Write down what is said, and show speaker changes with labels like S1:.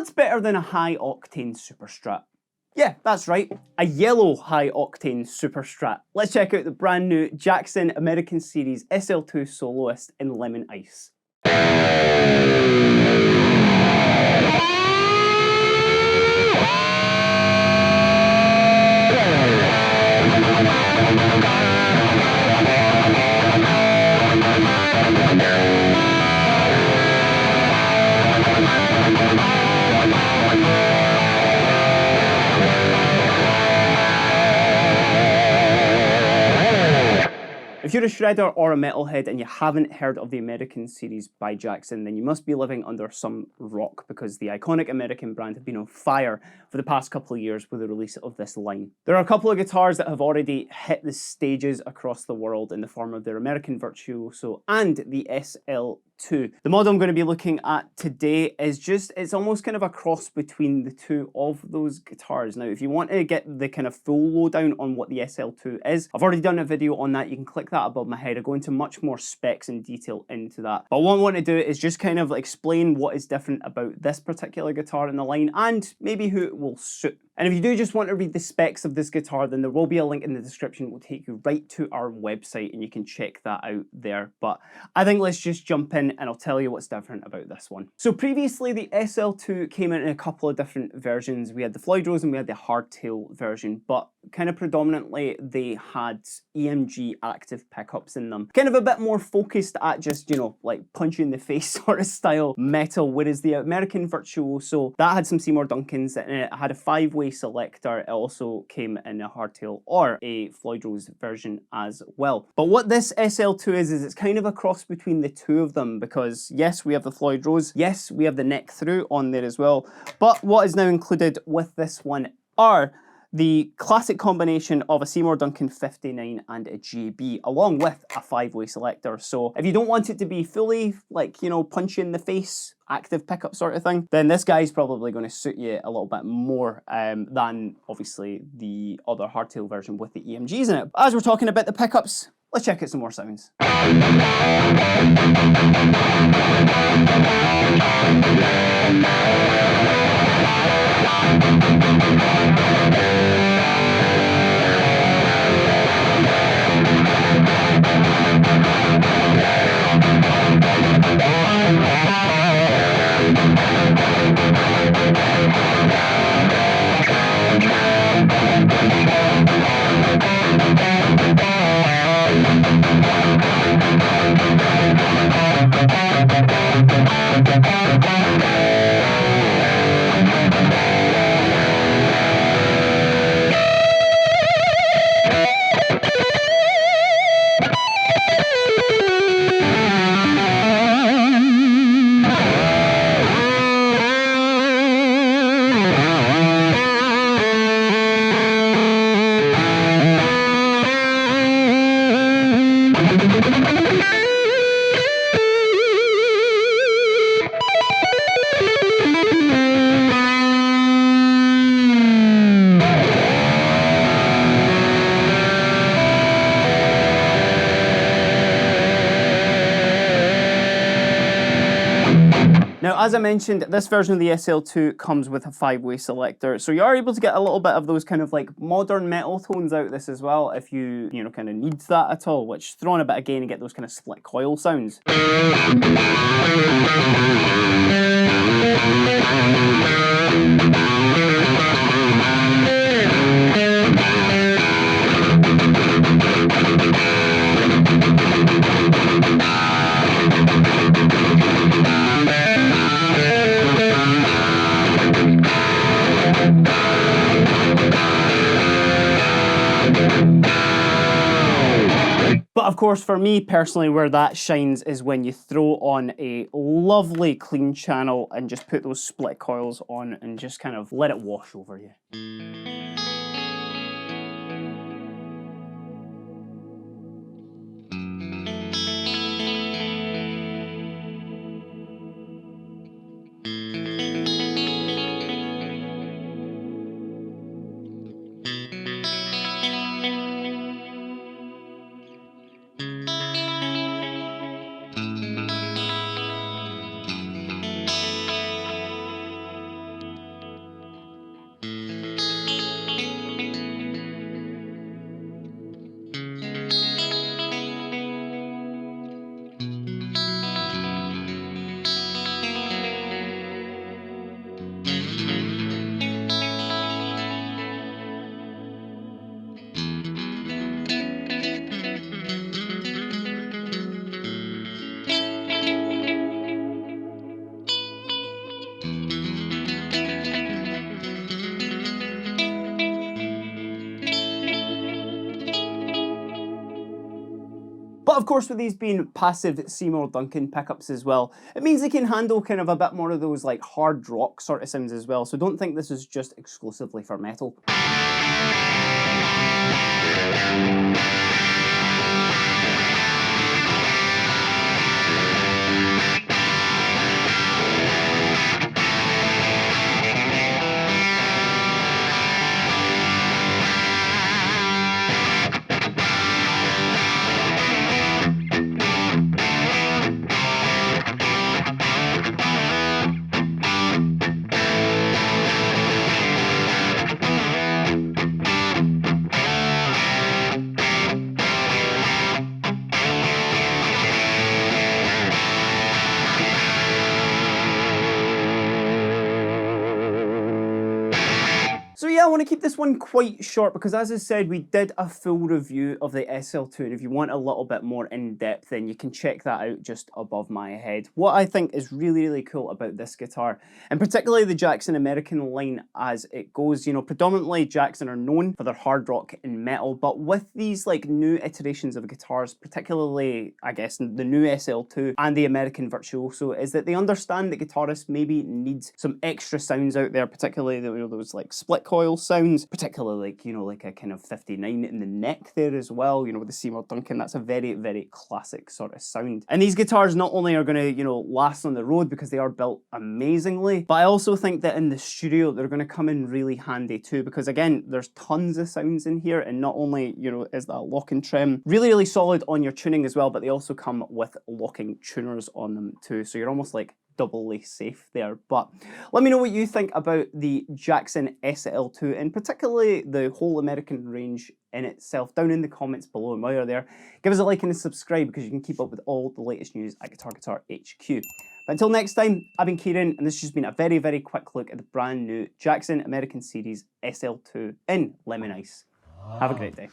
S1: what's better than a high-octane Super Strat? Yeah, that's right, a yellow high-octane Super Strat. Let's check out the brand new Jackson American Series SL2 Soloist in Lemon Ice. If you're a shredder or a metalhead and you haven't heard of the American Series by Jackson, then you must be living under some rock, because the iconic American brand have been on fire for the past couple of years with the release of this line. There are a couple of guitars that have already hit the stages across the world in the form of their American Virtuoso and the SL2. The model I'm going to be looking at today is it's almost kind of a cross between the two of those guitars. Now, if you want to get the kind of full lowdown on what the SL2 is, I've already done a video on that. You can click that above my head. I go into much more specs and detail into that. But what I want to do is just kind of explain what is different about this particular guitar in the line and maybe who it will suit. And if you do just want to read the specs of this guitar, then there will be a link in the description. It will take you right to our website and you can check that out there. But I think let's just jump in and I'll tell you what's different about this one. So previously the SL2 came in a couple of different versions. We had the Floyd Rose and we had the hardtail version, but kind of predominantly they had EMG active pickups in them. Kind of a bit more focused at just, you know, like punch you in the face sort of style metal, whereas the American Virtuoso, that had some Seymour Duncans and it had a 5-way selector. It also came in a hardtail or a Floyd Rose version as well. But what this SL2 is it's kind of a cross between the two of them, because yes, we have the Floyd Rose, yes, we have the neck through on there as well, but what is now included with this one are the classic combination of a Seymour Duncan 59 and a JB, along with a 5-way selector. So if you don't want it to be fully, like, you know, punch you in the face, active pickup sort of thing, then this guy's probably going to suit you a little bit more than obviously the other hardtail version with the EMGs in it. As we're talking about the pickups, let's check out some more sounds. Now, as I mentioned, this version of the SL2 comes with a 5-way selector, so you are able to get a little bit of those kind of like modern metal tones out of this as well, if you know, kind of need that at all, which throw on a bit of gain and get those kind of split coil sounds. But of course, for me personally, where that shines is when you throw on a lovely clean channel and just put those split coils on and just kind of let it wash over you. But of course, with these being passive Seymour Duncan pickups as well, it means they can handle kind of a bit more of those like hard rock sort of sounds as well. So don't think this is just exclusively for metal. So yeah, I want to keep this one quite short because as I said, we did a full review of the SL2, and if you want a little bit more in depth, then you can check that out just above my head. What I think is really, really cool about this guitar, and particularly the Jackson American line as it goes, you know, predominantly Jackson are known for their hard rock and metal, but with these like new iterations of guitars, particularly, I guess, the new SL2 and the American Virtuoso, is that they understand that guitarists maybe need some extra sounds out there, particularly those like split coil sounds, particularly like, you know, like a kind of 59 in the neck there as well, you know, with the Seymour Duncan. That's a very, very classic sort of sound. And these guitars not only are going to, you know, last on the road because they are built amazingly, but I also think that in the studio they're going to come in really handy too, because again, there's tons of sounds in here, and not only, you know, is that locking trim really, really solid on your tuning as well, but they also come with locking tuners on them too, so you're almost like doubly safe there. But let me know what you think about the Jackson SL2 and particularly the whole American range in itself down in the comments below. And while you're there, give us a like and a subscribe because you can keep up with all the latest news at Guitar Guitar HQ. But until next time, I've been Kieran, and this has just been a very, very quick look at the brand new Jackson American Series SL2 in Lemon Ice. Have a great day.